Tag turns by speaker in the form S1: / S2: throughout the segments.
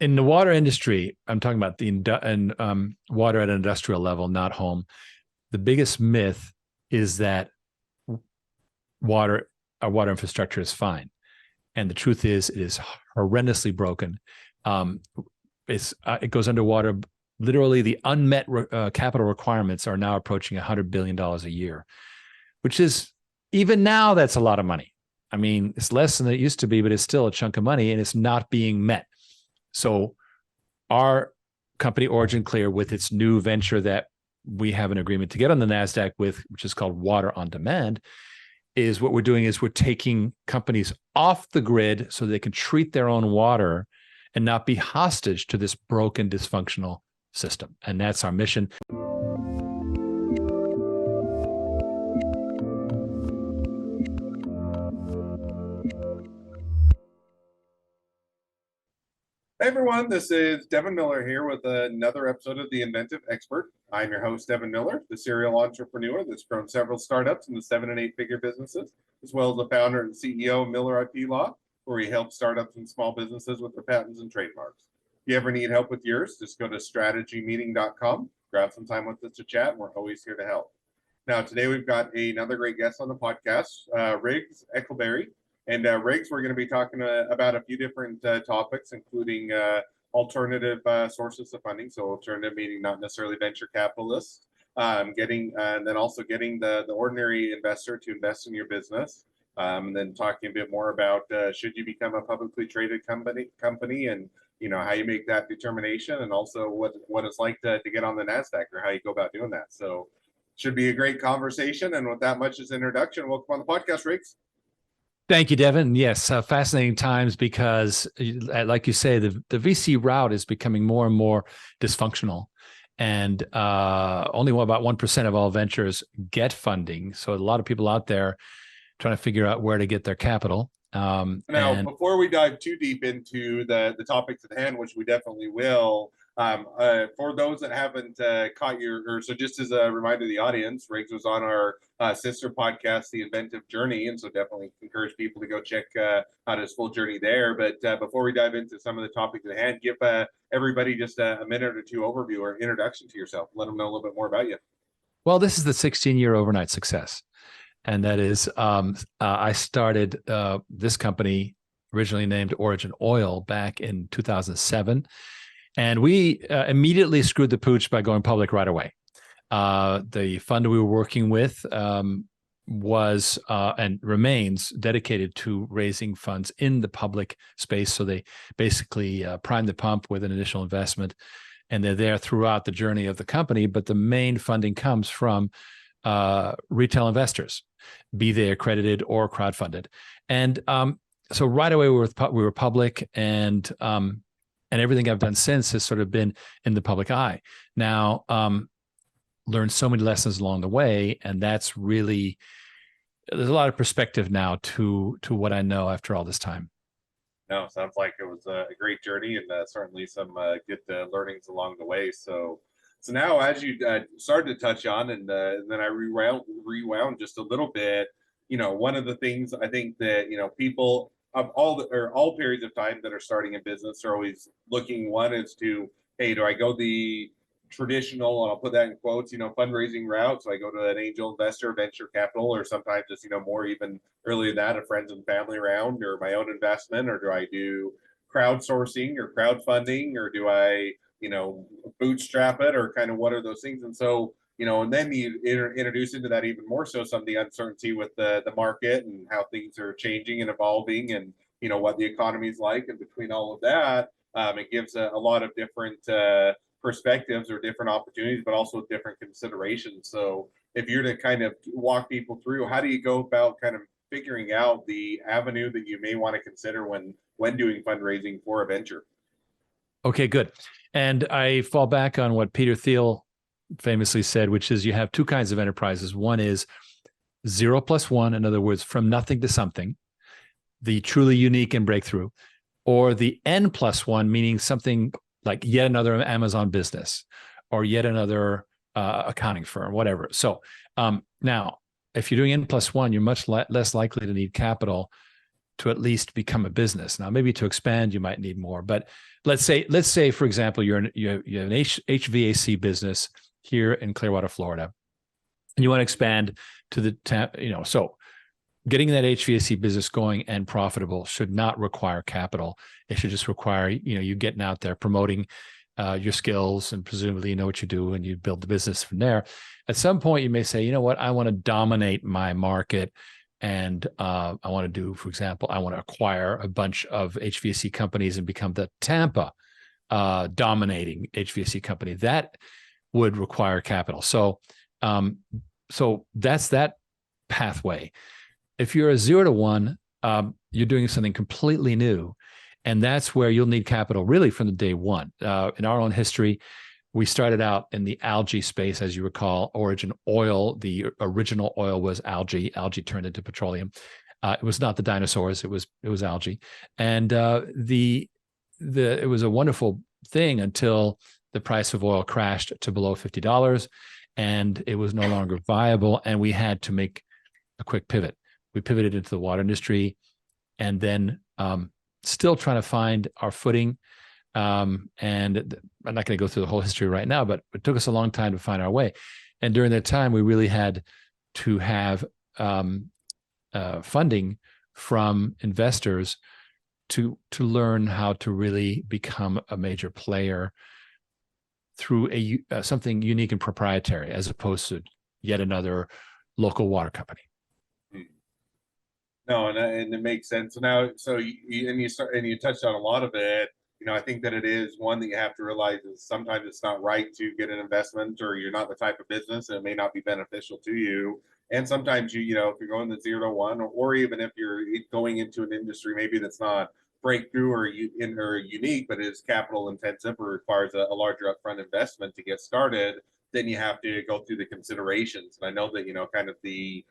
S1: in the water industry, I'm talking about water at an industrial level, not home. The biggest myth is that our water infrastructure is fine. And the truth is, it is horrendously broken. It goes underwater. Literally, the unmet capital requirements are now approaching $100 billion a year, which is, even now, that's a lot of money. I mean, it's less than it used to be, but it's still a chunk of money, and it's not being met. So our company, OriginClear, with its new venture that we have an agreement to get on the Nasdaq with, which is called Water on Demand, is what we're doing is we're taking companies off the grid so they can treat their own water and not be hostage to this broken, dysfunctional system. And that's our mission.
S2: Hey everyone, this is Devin Miller here with another episode of The Inventive Expert. I'm your host, Devin Miller, the serial entrepreneur that's grown several startups into 7- and 8-figure businesses, as well as the founder and CEO of Miller IP Law, where he helps startups and small businesses with their patents and trademarks. If you ever need help with yours, just go to strategymeeting.com, grab some time with us to chat, and we're always here to help. Now, today we've got another great guest on the podcast, Riggs Eckelberry. And Riggs, we're going to be talking about a few different topics, including alternative sources of funding. So alternative meaning not necessarily venture capitalists, and then also getting the ordinary investor to invest in your business. And then talking a bit more about should you become a publicly traded company and how you make that determination, and also what it's like to get on the Nasdaq, or how you go about doing that. So should be a great conversation. And with that much as introduction, welcome on the podcast, Riggs.
S1: Thank you, Devin. Yes, fascinating times, because, like you say, the VC route is becoming more and more dysfunctional, and only about 1% of all ventures get funding. So a lot of people out there trying to figure out where to get their capital.
S2: Before we dive too deep into the topics at hand, which we definitely will, for those that haven't caught so just as a reminder to the audience, Riggs was on our sister podcast, The Inventive Journey, and so definitely encourage people to go check out his full journey there. But before we dive into some of the topics at hand, give everybody just a minute or two overview or introduction to yourself. Let them know a little bit more about you.
S1: Well, this is the 16-year overnight success. And that is, I started this company, originally named Origin Oil, back in 2007. And we immediately screwed the pooch by going public right away. The fund we were working with was and remains dedicated to raising funds in the public space. So they basically prime the pump with an initial investment, and they're there throughout the journey of the company. But the main funding comes from retail investors, be they accredited or crowdfunded. And so right away we were public, and everything I've done since has sort of been in the public eye. Now, learned so many lessons along the way, and that's really, there's a lot of perspective now to what I know after all this time.
S2: No, sounds like it was a great journey, and certainly some good learnings along the way. So now, as you started to touch on, and then I rewound just a little bit, one of the things I think that, people of all periods of time that are starting a business are always looking, one is to, hey, do I go the traditional, and I'll put that in quotes, fundraising route? So I go to an angel investor, venture capital, or sometimes just, more even earlier than that, a friends and family round, or my own investment, or do I do crowdsourcing or crowdfunding, or do I, bootstrap it, or kind of what are those things? And so, and then you introduce into that even more so some of the uncertainty with the market and how things are changing and evolving, and, what the economy is like. And between all of that, it gives a lot of different perspectives or different opportunities, but also different considerations. So if you're to kind of walk people through, how do you go about kind of figuring out the avenue that you may want to consider when doing fundraising for a venture?
S1: Okay, good. And I fall back on what Peter Thiel famously said, which is you have two kinds of enterprises. One is 0+1, in other words, from nothing to something, the truly unique and breakthrough, or the N+1, meaning something like yet another Amazon business or yet another accounting firm, whatever. So now, if you're doing N+1, you're much less likely to need capital to at least become a business. Now, maybe to expand, you might need more. But let's say, for example, you have an HVAC business here in Clearwater, Florida, and you want to expand to the so getting that HVAC business going and profitable should not require capital. It should just require you getting out there, promoting your skills, and presumably you know what you do, and you build the business from there. At some point, you may say, you know what, I want to dominate my market. And I want to do, for example, I want to acquire a bunch of HVAC companies and become the Tampa dominating HVAC company. That would require capital. So that's that pathway. If you're a 0 to 1, you're doing something completely new. And that's where you'll need capital really from the day one. In our own history, we started out in the algae space, as you recall. Origin Oil, the original oil was algae. Algae turned into petroleum. It was not the dinosaurs; it was algae, and it was a wonderful thing until the price of oil crashed to below $50, and it was no longer viable, and we had to make a quick pivot. We pivoted into the water industry, and then still trying to find our footing. And I'm not going to go through the whole history right now, but it took us a long time to find our way. And during that time, we really had to have funding from investors to learn how to really become a major player through something unique and proprietary, as opposed to yet another local water company.
S2: No, and it makes sense. So now, you touched on a lot of it. I think that it is one that you have to realize is sometimes it's not right to get an investment, or you're not the type of business, and it may not be beneficial to you. And sometimes if you're going the 0 to 1, or even if you're going into an industry maybe that's not breakthrough or unique, but is capital intensive or requires a larger upfront investment to get started, then you have to go through the considerations. And I know that kind of the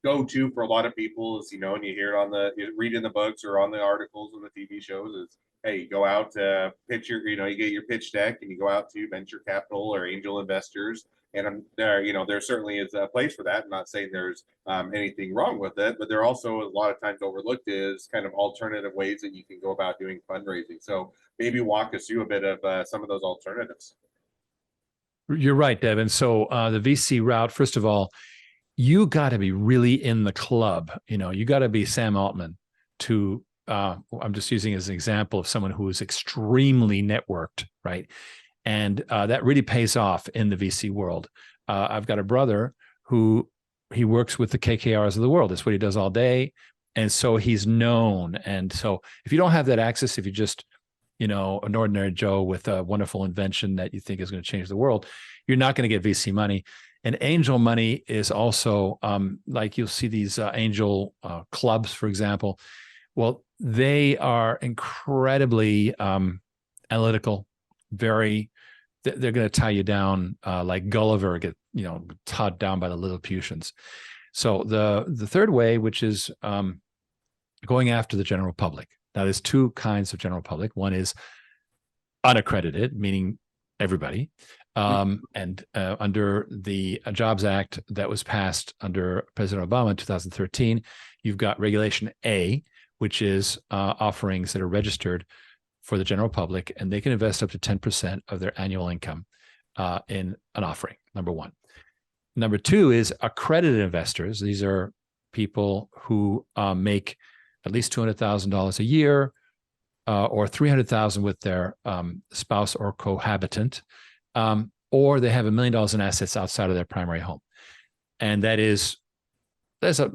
S2: go-to for a lot of people is, and you hear it you read in the books or on the articles and the TV shows, is, hey, you go out to pitch you get your pitch deck, and you go out to venture capital or angel investors. And there certainly is a place for that. I'm not saying there's anything wrong with it, but there also a lot of times overlooked is kind of alternative ways that you can go about doing fundraising. So maybe walk us through a bit of some of those alternatives.
S1: You're right, Devin. So the VC route, first of all, you got to be really in the club. You got to be Sam Altman to, I'm just using as an example of someone who is extremely networked, right? And that really pays off in the VC world. I've got a brother who he works with the KKRs of the world. That's what he does all day. And so he's known. And so if you don't have that access, if you're just, an ordinary Joe with a wonderful invention that you think is going to change the world, you're not going to get VC money. And angel money is also like you'll see these angel clubs, for example. Well, they are incredibly analytical, they're going to tie you down like Gulliver, get tied down by the Lilliputians. So the third way, which is going after the general public. Now, there's two kinds of general public. One is unaccredited, meaning everybody. And under the Jobs Act that was passed under President Obama in 2013, you've got Regulation A, which is offerings that are registered for the general public, and they can invest up to 10% of their annual income in an offering, number one. Number two is accredited investors. These are people who make at least $200,000 a year or $300,000 with their spouse or cohabitant, or they have $1 million in assets outside of their primary home. And that is, there's a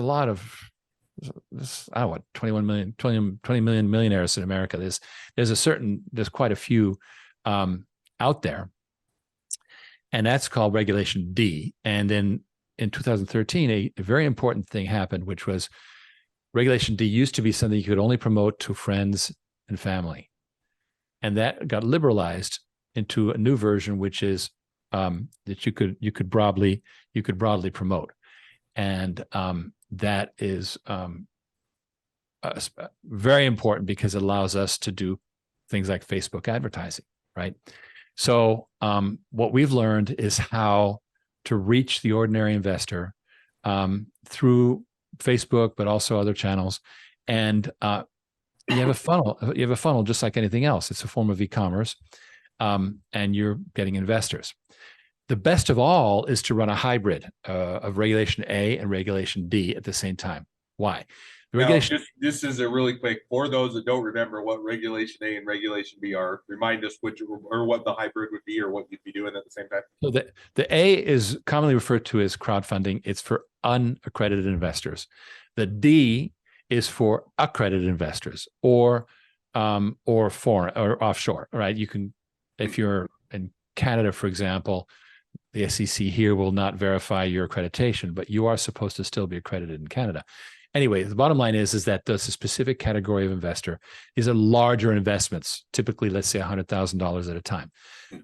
S1: lot of, I don't know what, 20 million millionaires in America. There's quite a few out there. And that's called Regulation D. And then in 2013, a very important thing happened, which was Regulation D used to be something you could only promote to friends and family. And that got liberalized into a new version, which is that you could broadly promote. And that is very important because it allows us to do things like Facebook advertising, right? So what we've learned is how to reach the ordinary investor through Facebook, but also other channels. And you have a funnel. You have a funnel just like anything else. It's a form of e-commerce, and you're getting investors. The best of all is to run a hybrid of Regulation A and Regulation D at the same time. Why? The regulation.
S2: Now, this is a really quick, for those that don't remember what Regulation A and Regulation B are, remind us which or what the hybrid would be or what you'd be doing at the same time.
S1: So the A is commonly referred to as crowdfunding. It's for unaccredited investors. The D is for accredited investors or foreign or offshore, right? You can, if you're in Canada, for example, the SEC here will not verify your accreditation, but you are supposed to still be accredited in Canada. Anyway, the bottom line is that there's a specific category of investor. These are larger investments, typically, let's say $100,000 at a time.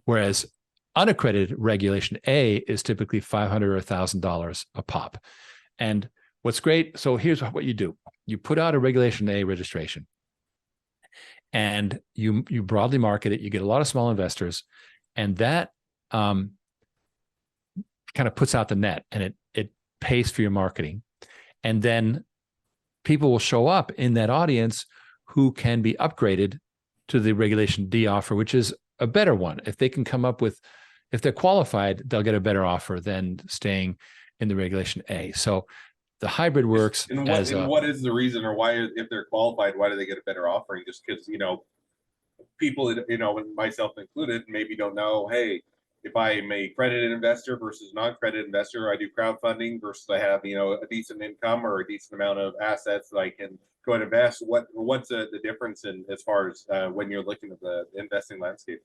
S1: Whereas unaccredited Regulation A is typically $500 or $1,000 a pop. And what's great, so here's what you do. You put out a Regulation A registration and you broadly market it. You get a lot of small investors, and that kind of puts out the net, and it pays for your marketing. And then people will show up in that audience who can be upgraded to the Regulation D offer, which is a better one. If they can come up with, if they're qualified, they'll get a better offer than staying in the Regulation A. So the hybrid works.
S2: And what is the reason, or why, if they're qualified, why do they get a better offering? Just because, people, myself included, maybe don't know, hey, if I'm a accredited investor versus non-accredited investor, I do crowdfunding versus I have, a decent income or a decent amount of assets that I can go and invest. What's the difference in as far as when you're looking at the investing landscape?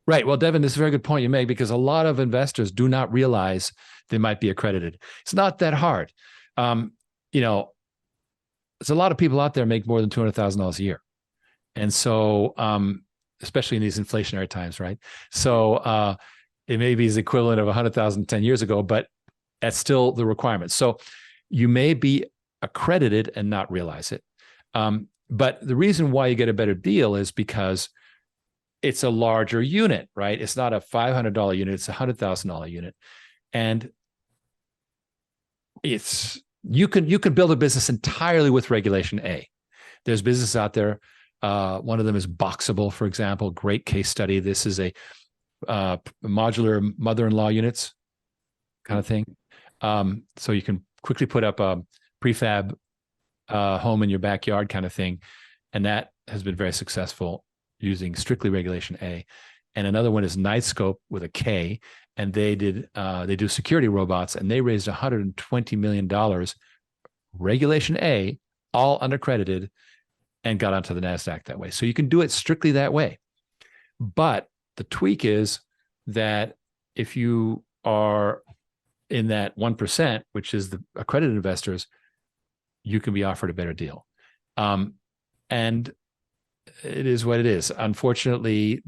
S1: Right. Well, Devin, this is a very good point you make, because a lot of investors do not realize they might be accredited. It's not that hard. There's a lot of people out there make more than $200,000 a year. And so, especially in these inflationary times, right? So, it may be his equivalent of 100,000 10 years ago, but that's still the requirement. So you may be accredited and not realize it. But the reason why you get a better deal is because it's a larger unit, right? It's not a $500 unit, it's a $100,000 unit. And you can build a business entirely with Regulation A. There's business out there. One of them is Boxable, for example, great case study. This is a modular mother-in-law units kind of thing. So you can quickly put up a prefab home in your backyard kind of thing. And that has been very successful using strictly Regulation A. And another one is Nightscope with a K. And they do security robots, and they raised $120 million, Regulation A, all unaccredited, and got onto the Nasdaq that way. So you can do it strictly that way. But the tweak is that if you are in that 1%, which is the accredited investors, you can be offered a better deal. And it is what it is. Unfortunately,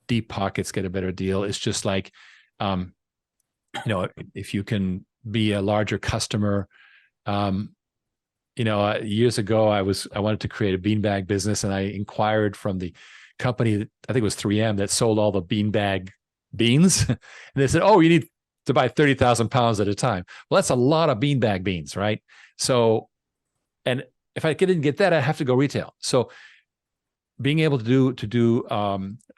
S1: deep pockets get a better deal. It's just like, if you can be a larger customer. Years ago, I wanted to create a beanbag business, and I inquired from the company, I think it was 3M, that sold all the beanbag beans. And they said, oh, you need to buy 30,000 pounds at a time. Well, that's a lot of beanbag beans, right? So, and if I didn't get that, I have to go retail. So being able to do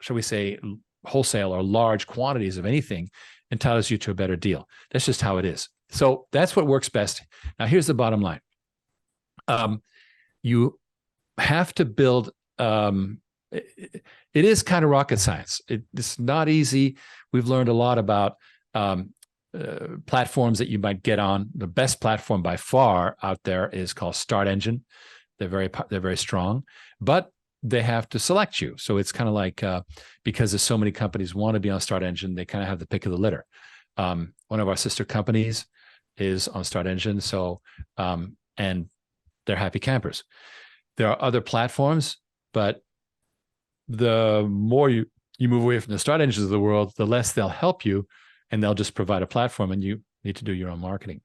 S1: shall we say, wholesale or large quantities of anything entitles you to a better deal. That's just how it is. So that's what works best. Now, here's the bottom line. You have to build, it is kind of rocket science. It's not easy. We've learned a lot about platforms that you might get on. The best platform by far out there is called Start Engine. They're very strong, but they have to select you. So it's kind of like, because there's so many companies want to be on Start Engine, they kind of have the pick of the litter. One of our sister companies is on Start Engine. So, and they're happy campers. There are other platforms, but the more you move away from the Start Engines of the world, the less they'll help you, and they'll just provide a platform, and you need to do your own marketing,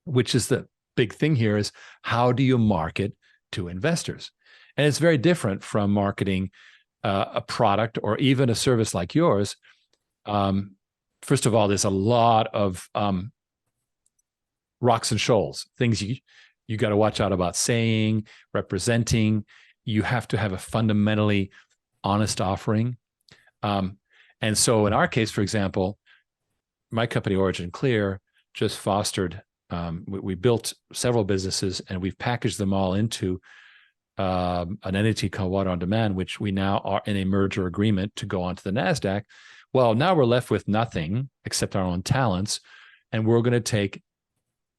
S1: which is the big thing here, is how do you market to investors? And it's very different from marketing a product or even a service like yours. First of all, there's a lot of rocks and shoals, things You got to watch out about saying, representing. You have to have a fundamentally honest offering. And so in our case, for example, my company, OriginClear, just fostered, we built several businesses and we've packaged them all into an entity called Water on Demand, which we now are in a merger agreement to go onto the Nasdaq. Well, now we're left with nothing except our own talents, and we're going to take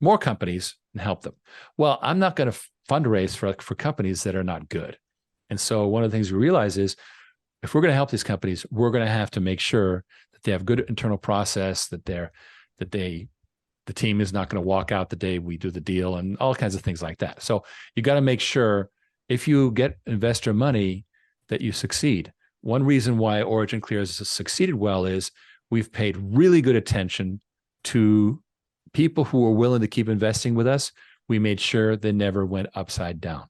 S1: more companies and help them. Well, I'm not going to fundraise for companies that are not good. And so one of the things we realize is if we're going to help these companies, we're going to have to make sure that they have good internal process, that the team is not going to walk out the day we do the deal, and all kinds of things like that. So you got to make sure if you get investor money that you succeed. One reason why OriginClear's has succeeded well is we've paid really good attention to people who are willing to keep investing with us. We made sure they never went upside down.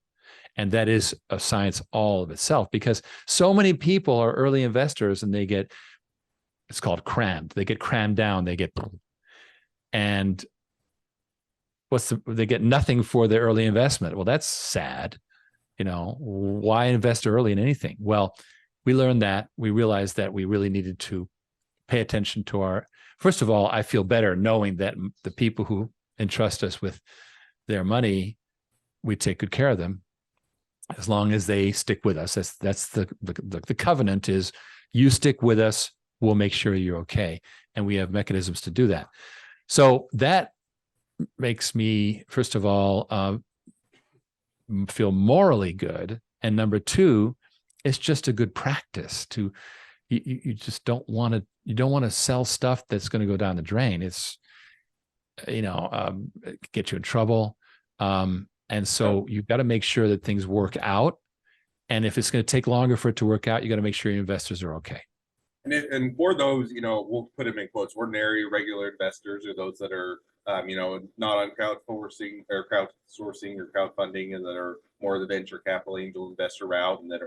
S1: And that is a science all of itself, because so many people are early investors and it's called crammed. They get crammed down, and they get nothing for their early investment. Well, that's sad. Why invest early in anything? Well, we learned that. We realized that we really needed to pay attention to first of all, I feel better knowing that the people who entrust us with their money, we take good care of them as long as they stick with us. That's the covenant is you stick with us, we'll make sure you're okay. And we have mechanisms to do that. So that makes me, first of all, feel morally good. And number two, it's just a good practice to, you just don't want to sell stuff that's going to go down the drain. It's, get you in trouble. And so you've got to make sure that things work out. And if it's going to take longer for it to work out, you got to make sure your investors are okay.
S2: And for those, we'll put them in quotes, ordinary, regular investors, or those that are, not on crowdsourcing or crowdfunding, and that are more the venture capital angel investor route, and that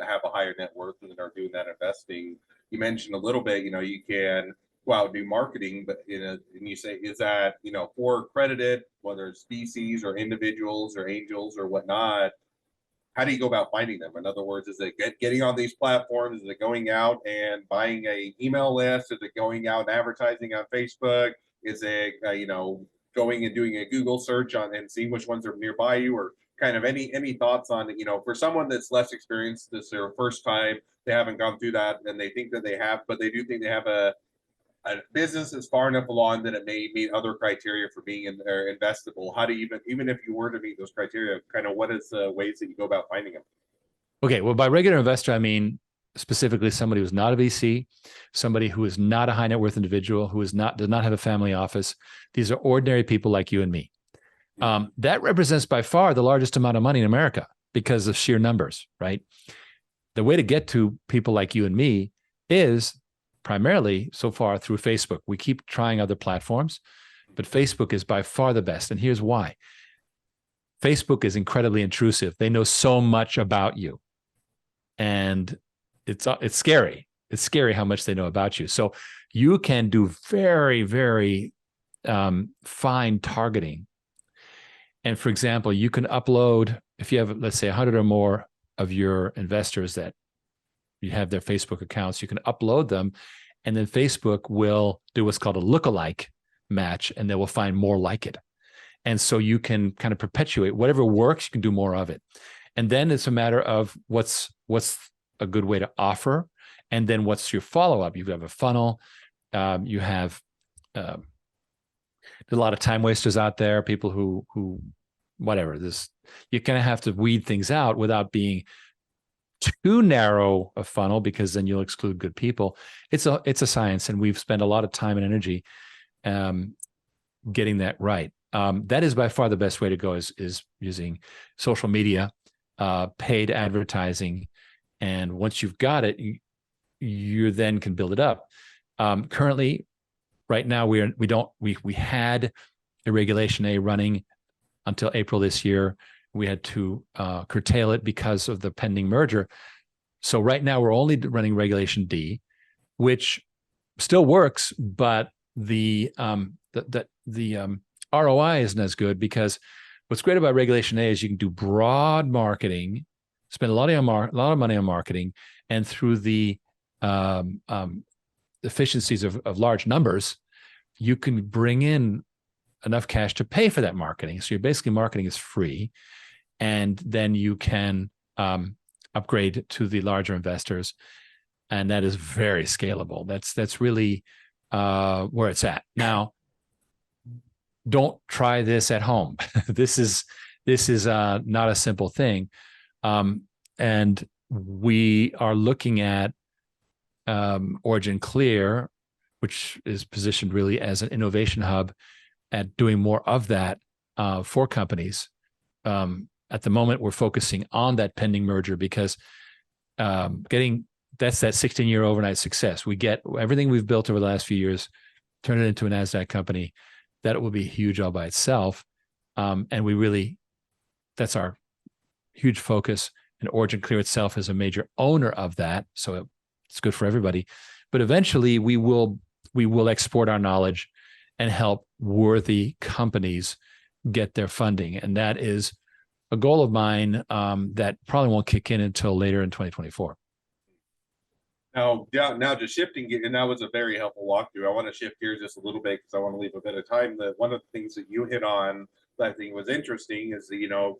S2: have a higher net worth and that are doing that investing. You mentioned a little bit, you can go out and do marketing, but and you say, is that for accredited, whether it's VCs or individuals or angels or whatnot? How do you go about finding them? In other words, is it getting on these platforms? Is it going out and buying a email list? Is it going out and advertising on Facebook? Is it going and doing a Google search and seeing which ones are nearby you? Or kind of any thoughts on for someone that's less experienced, this is their first time, they haven't gone through that, and they think that they have, but they do think they have a business is far enough along that it may meet other criteria for being investable. How do you even if you were to meet those criteria, kind of what is the ways that you go about finding them?
S1: Okay, well, by regular investor, I mean specifically somebody who's not a VC, somebody who is not a high net worth individual, who does not have a family office. These are ordinary people like you and me. That represents by far the largest amount of money in America because of sheer numbers, right? The way to get to people like you and me is primarily so far through Facebook. We keep trying other platforms, but Facebook is by far the best. And here's why. Facebook is incredibly intrusive. They know so much about you. And it's scary. It's scary how much they know about you. So you can do very, very fine targeting. And for example, you can upload, if you have, let's say 100 or more of your investors that you have their Facebook accounts, you can upload them, and then Facebook will do what's called a lookalike match, and they will find more like it. And so you can kind of perpetuate whatever works, you can do more of it. And then it's a matter of what's a good way to offer, and then what's your follow-up. You have a funnel, you have there's a lot of time wasters out there, people who whatever, you kind of have to weed things out without being too narrow a funnel, because then you'll exclude good people. It's a science, and we've spent a lot of time and energy getting that right. That is by far the best way to go is using social media, paid advertising, and once you've got it, you then can build it up. Currently, right now we had a Regulation A running until April this year. We had to curtail it because of the pending merger. So right now we're only running Regulation D, which still works, but the ROI isn't as good because what's great about Regulation A is you can do broad marketing, spend a lot of money on marketing, and through the efficiencies of large numbers, you can bring in enough cash to pay for that marketing. So you're basically marketing is free, and then you can upgrade to the larger investors, and that is very scalable. That's really where it's at now. Don't try this at home. This is not a simple thing, and we are looking at OriginClear, which is positioned really as an innovation hub, at doing more of that for companies. At the moment, we're focusing on that pending merger because that's that 16-year overnight success. We get everything we've built over the last few years, turn it into a Nasdaq company. That will be huge all by itself. And that's our huge focus. And OriginClear itself is a major owner of that. So it's good for everybody. But eventually we will export our knowledge and help worthy companies get their funding. And that is a goal of mine that probably won't kick in until later in 2024.
S2: Now just shifting, and that was a very helpful walkthrough. I want to shift gears just a little bit because I want to leave a bit of time. That one of the things that you hit on that I think was interesting is that,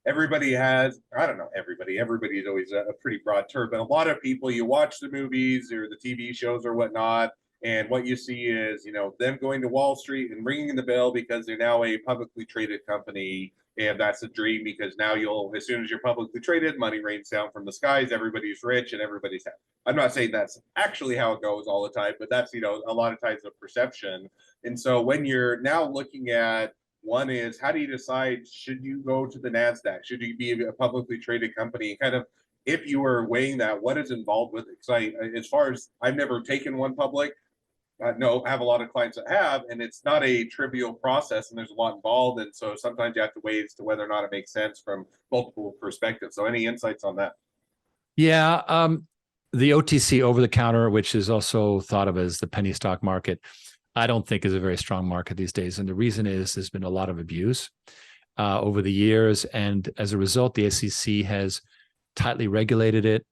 S2: everybody has, I don't know, everybody's always a pretty broad term, but a lot of people, you watch the movies or the TV shows or whatnot, and what you see is, them going to Wall Street and ringing the bell because they're now a publicly traded company. And that's a dream because now as soon as you're publicly traded, money rains down from the skies, everybody's rich and everybody's happy. I'm not saying that's actually how it goes all the time, but that's, a lot of times a perception. And so when you're now looking at, one is, how do you decide, should you go to the Nasdaq? Should you be a publicly traded company? Kind of, if you were weighing that, what is involved with it? Because as far as I've never taken one public, no, I have a lot of clients that have, and it's not a trivial process, and there's a lot involved, and so sometimes you have to weigh as to whether or not it makes sense from multiple perspectives. So, any insights on that?
S1: Yeah, the OTC over the counter, which is also thought of as the penny stock market, I don't think is a very strong market these days, and the reason is there's been a lot of abuse over the years, and as a result, the SEC has tightly regulated it.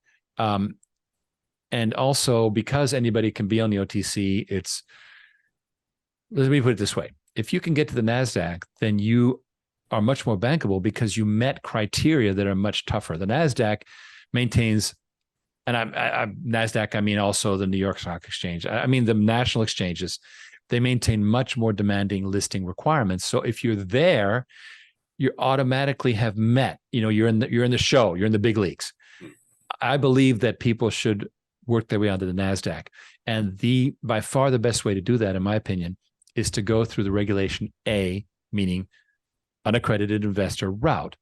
S1: And also, because anybody can be on the OTC, let me put it this way. If you can get to the NASDAQ, then you are much more bankable because you met criteria that are much tougher. The NASDAQ maintains, and NASDAQ, I mean also the New York Stock Exchange. I mean the national exchanges. They maintain much more demanding listing requirements. So if you're there, you automatically have met. You're in the show. You're in the big leagues. I believe that people should work their way onto the NASDAQ. And by far the best way to do that, in my opinion, is to go through the Regulation A, meaning unaccredited investor route.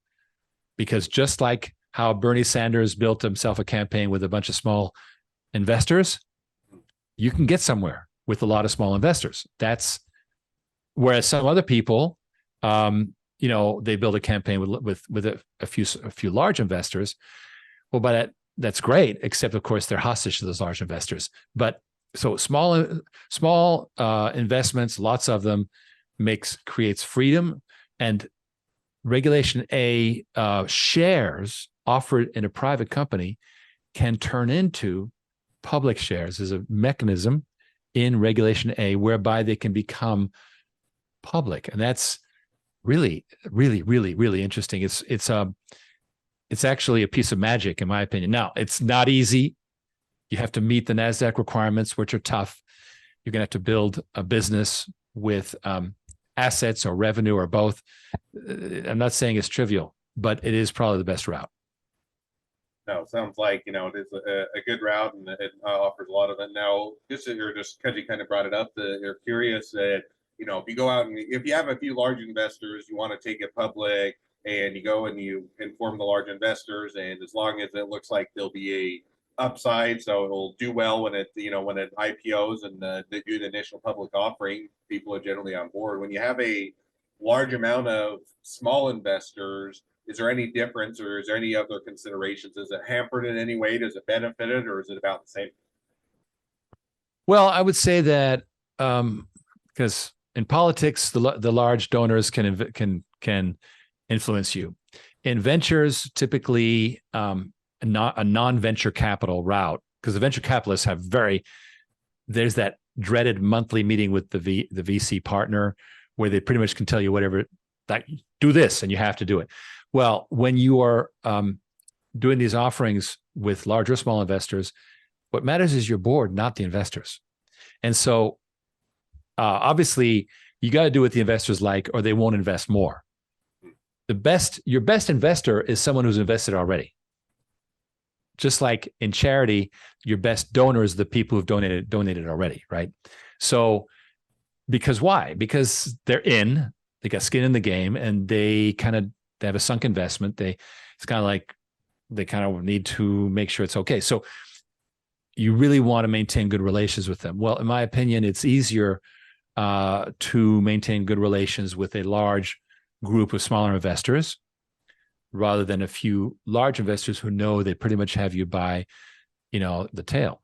S1: Because just like how Bernie Sanders built himself a campaign with a bunch of small investors, you can get somewhere with a lot of small investors. Whereas some other people, they build a campaign with a few large investors. Well, that's great, except of course they're hostage to those large investors. But so small investments, lots of them, creates freedom. And Regulation A shares offered in a private company can turn into public shares as a mechanism in Regulation A whereby they can become public, and that's really, really, really, really interesting. It's actually a piece of magic, in my opinion. Now, it's not easy. You have to meet the NASDAQ requirements, which are tough. You're going to have to build a business with assets or revenue or both. I'm not saying it's trivial, but it is probably the best route.
S2: No, sounds like, it is a good route, and it offers a lot of it. Now, just because you kind of brought it up, you're curious that, if you go out and if you have a few large investors, you want to take it public, and you go and you inform the large investors, and as long as it looks like there'll be a upside, so it'll do well when it IPOs and they do the initial public offering, people are generally on board. When you have a large amount of small investors, is there any difference, or is there any other considerations? Is it hampered in any way? Does it benefit it, or is it about the same?
S1: Well, I would say that because in politics, the large donors can can influence you. In ventures, typically not a non-venture capital route, because the venture capitalists have there's that dreaded monthly meeting with the VC partner where they pretty much can tell you whatever, like, do this and you have to do it. Well, when you are doing these offerings with large or small investors, what matters is your board, not the investors. And so obviously you got to do what the investors like, or they won't invest more. Your best investor is someone who's invested already. Just like in charity, your best donor is the people who've donated already, right? So, because why? Because they got skin in the game, and they have a sunk investment. It's kind of like they kind of need to make sure it's okay. So you really want to maintain good relations with them. Well, in my opinion, it's easier to maintain good relations with a large group of smaller investors rather than a few large investors who know they pretty much have you by, the tail.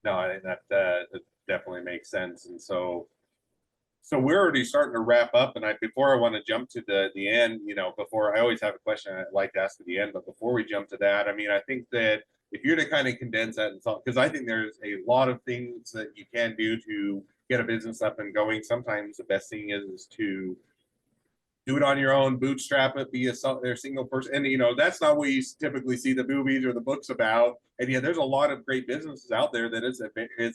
S2: No, I think that definitely makes sense. And so we're already starting to wrap up. And before I want to jump to the end, before, I always have a question I'd like to ask at the end, but before we jump to that, I mean, I think that if you're to kind of condense that, and because I think there's a lot of things that you can do to get a business up and going. Sometimes the best thing is to do it on your own, bootstrap it, be a single person. And, that's not what you typically see the movies or the books about. And yeah, there's a lot of great businesses out there that is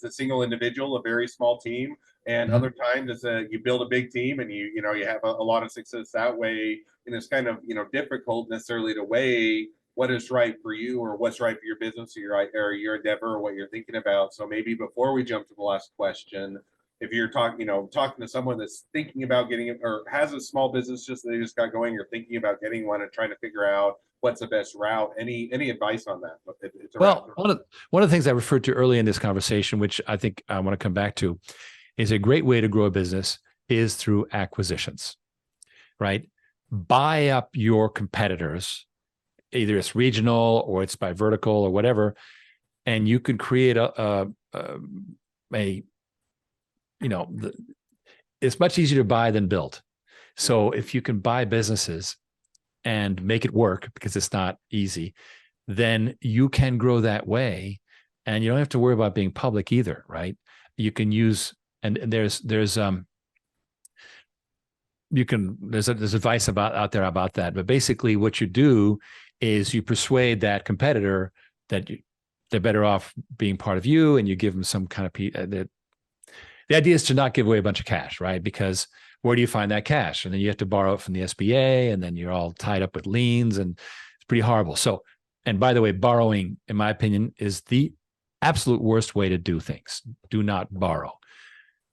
S2: a single individual, a very small team. And other times you build a big team and you have a lot of success that way. And it's kind of, difficult necessarily to weigh what is right for you or what's right for your business or your endeavor or what you're thinking about. So maybe before we jump to the last question, if you're talking to someone that's thinking about getting it or has a small business they just got going, or thinking about getting one and trying to figure out what's the best route, any advice on that?
S1: Well, one of the things I referred to early in this conversation, which I think I want to come back to, is a great way to grow a business is through acquisitions, right? Buy up your competitors, either it's regional or it's by vertical or whatever, and you can create it's much easier to buy than build. So if you can buy businesses and make it work, because it's not easy, then you can grow that way, and you don't have to worry about being public either, right? You can use, and there's advice out there about that. But basically what you do is you persuade that competitor that they're better off being part of you, and you give them some kind of the idea is to not give away a bunch of cash, right? Because where do you find that cash? And then you have to borrow it from the SBA, and then you're all tied up with liens, and it's pretty horrible. So, and by the way, borrowing, in my opinion, is the absolute worst way to do things. Do not borrow.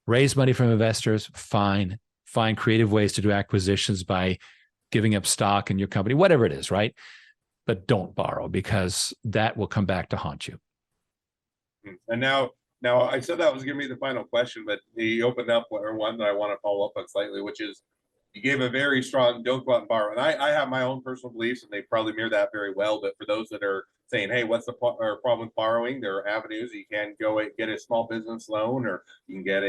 S1: Raise money from investors, fine. Find creative ways to do acquisitions by giving up stock in your company, whatever it is, right? But don't borrow, because that will come back to haunt you.
S2: And now, I said that was going to be the final question, but you opened up one that I want to follow up on slightly, which is you gave a very strong don't go out and borrow. And I have my own personal beliefs, and they probably mirror that very well. But for those that are saying, hey, what's the problem with borrowing? There are avenues. You can go get a small business loan, or you can get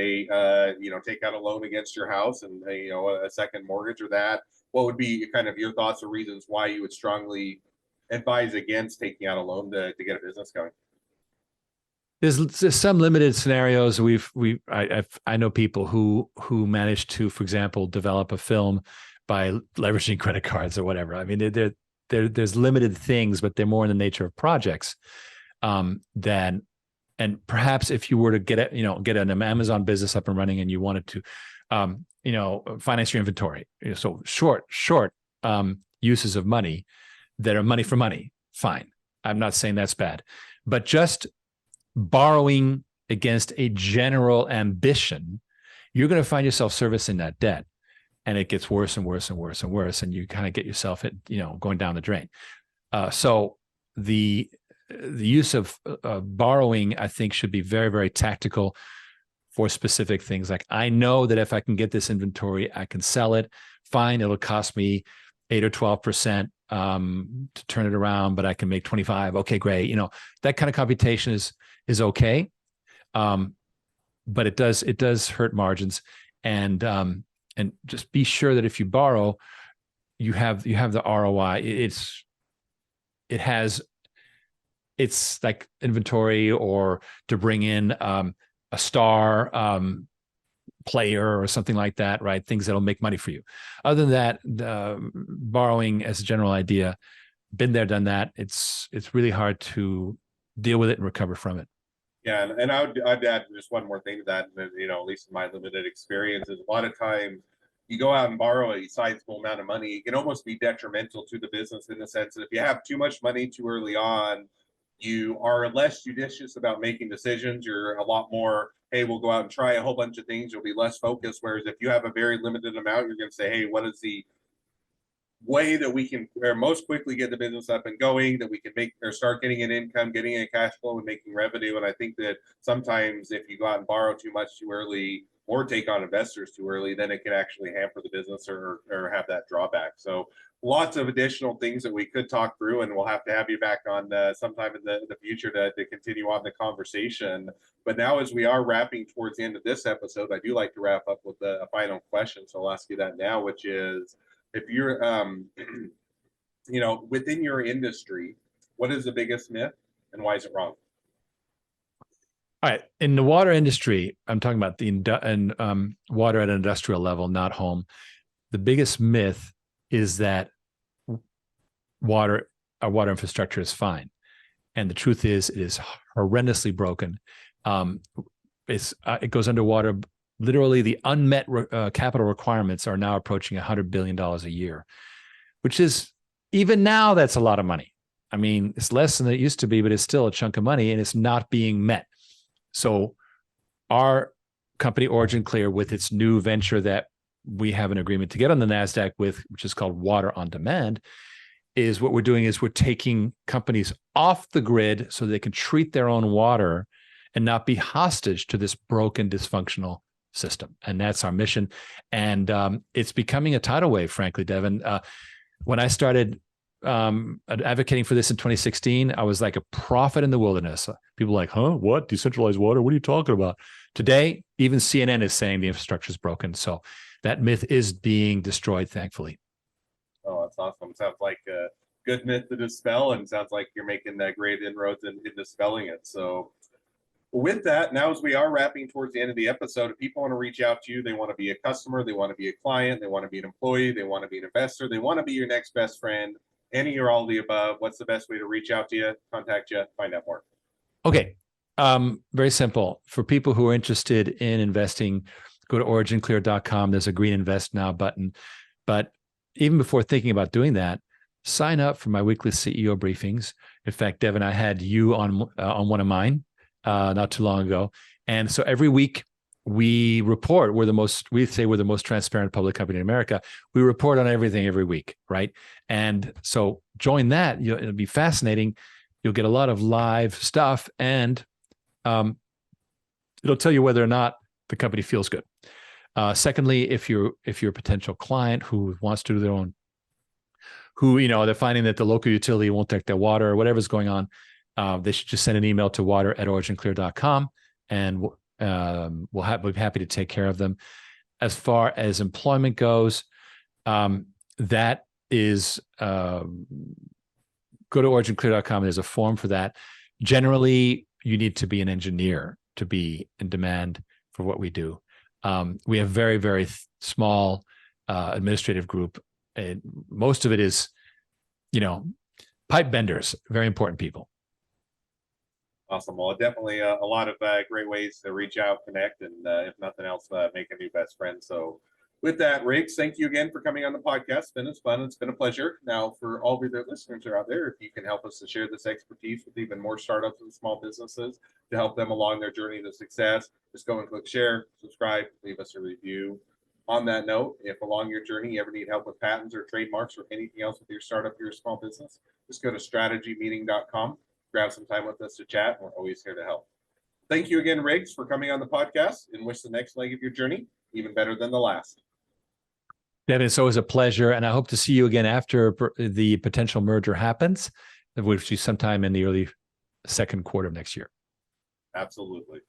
S2: take out a loan against your house and a second mortgage or that. What would be kind of your thoughts or reasons why you would strongly advise against taking out a loan to get a business going?
S1: There's some limited scenarios. I know people who managed to, for example, develop a film by leveraging credit cards or whatever. I mean, there's limited things, but they're more in the nature of projects than. And perhaps if you were to get an Amazon business up and running, and you wanted to, finance your inventory, so short uses of money that are money for money, fine. I'm not saying that's bad, but just borrowing against a general ambition, you're going to find yourself servicing that debt, and it gets worse and worse and worse and worse, and you kind of get yourself going down the drain. So the use of borrowing, I think, should be very, very tactical for specific things. Like, I know that if I can get this inventory, I can sell it. Fine, it'll cost me 8 or 12% to turn it around, but I can make 25. Okay, great. That kind of computation is okay, but it does hurt margins. And And just be sure that if you borrow, you have the ROI. It's like inventory, or to bring in a star player or something like that, right? Things that'll make money for you. Other than that, borrowing as a general idea, been there, done that. It's really hard to deal with it and recover from it.
S2: Yeah, and I'd add just one more thing to that. And, you know, at least in my limited experience, is a lot of times you go out and borrow a sizable amount of money, it can almost be detrimental to the business, in the sense that if you have too much money too early on, you are less judicious about making decisions. You're a lot more, hey, we'll go out and try a whole bunch of things. You'll be less focused. Whereas if you have a very limited amount, you're going to say, hey, what is the way that we can most quickly get the business up and going, that we can make or start getting an income, getting a cash flow, and making revenue. And I think that sometimes if you go out and borrow too much too early, or take on investors too early, then it can actually hamper the business, or have that drawback. So lots of additional things that we could talk through, and we'll have to have you back on sometime in the future to continue on the conversation. But now, as we are wrapping towards the end of this episode, I do like to wrap up with a final question. So I'll ask you that now, which is, if you're, you know, within your industry, what is the biggest myth and why is it wrong?
S1: All right. In the water industry, I'm talking about the water at an industrial level, not home. The biggest myth is that our water infrastructure is fine. And the truth is, it is horrendously broken. It goes underwater. Literally, the unmet capital requirements are now approaching $100 billion a year, which is, even now, that's a lot of money. I mean, it's less than it used to be, but it's still a chunk of money, and it's not being met. So our company, OriginClear, with its new venture that we have an agreement to get on the Nasdaq with, which is called Water on Demand, is what we're doing is we're taking companies off the grid so they can treat their own water and not be hostage to this broken, dysfunctional system. And that's our mission. And it's becoming a tidal wave, frankly, Devin. When I started advocating for this in 2016, I was like a prophet in the wilderness. People were like, huh, what? Decentralized water? What are you talking about? Today, even CNN is saying the infrastructure is broken. So that myth is being destroyed, thankfully.
S2: Oh, that's awesome. Sounds like a good myth to dispel, and sounds like you're making great inroads in dispelling it. So with that, now as we are wrapping towards the end of the episode, if people want to reach out to you, they want to be a customer, they want to be a client, they want to be an employee, they want to be an investor, they want to be your next best friend, any or all of the above, what's the best way to reach out to you, contact you, find out more?
S1: Okay. Very simple. For people who are interested in investing, go to OriginClear.com. There's a green Invest Now button. But even before thinking about doing that, sign up for my weekly CEO briefings. In fact, Devin, I had you on one of mine not too long ago. And so every week we report, we say we're the most transparent public company in America. We report on everything every week, right? And so join that. It'll be fascinating. You'll get a lot of live stuff, and it'll tell you whether or not the company feels good. Secondly, if you're a potential client who wants to do their own, they're finding that the local utility won't take their water or whatever's going on, they should just send an email to water@originclear.com, and we'll be happy to take care of them. As far as employment goes, that is go to originclear.com. There's a form for that. Generally, you need to be an engineer to be in demand for what we do. We have very, very small administrative group. And most of it is, pipe benders, very important people.
S2: Awesome. Well, definitely a lot of great ways to reach out, connect, and if nothing else, make a new best friend. So with that, Riggs, thank you again for coming on the podcast. It's been fun. It's been a pleasure. Now, for all of the listeners who are out there, if you can help us to share this expertise with even more startups and small businesses to help them along their journey to success, just go and click share, subscribe, leave us a review. On that note, if along your journey you ever need help with patents or trademarks or anything else with your startup or your small business, just go to strategymeeting.com, grab some time with us to chat. We're always here to help. Thank you again, Riggs, for coming on the podcast, and wish the next leg of your journey even better than the last.
S1: Devin, it's always a pleasure, and I hope to see you again after the potential merger happens, which is sometime in the early second quarter of next year.
S2: Absolutely.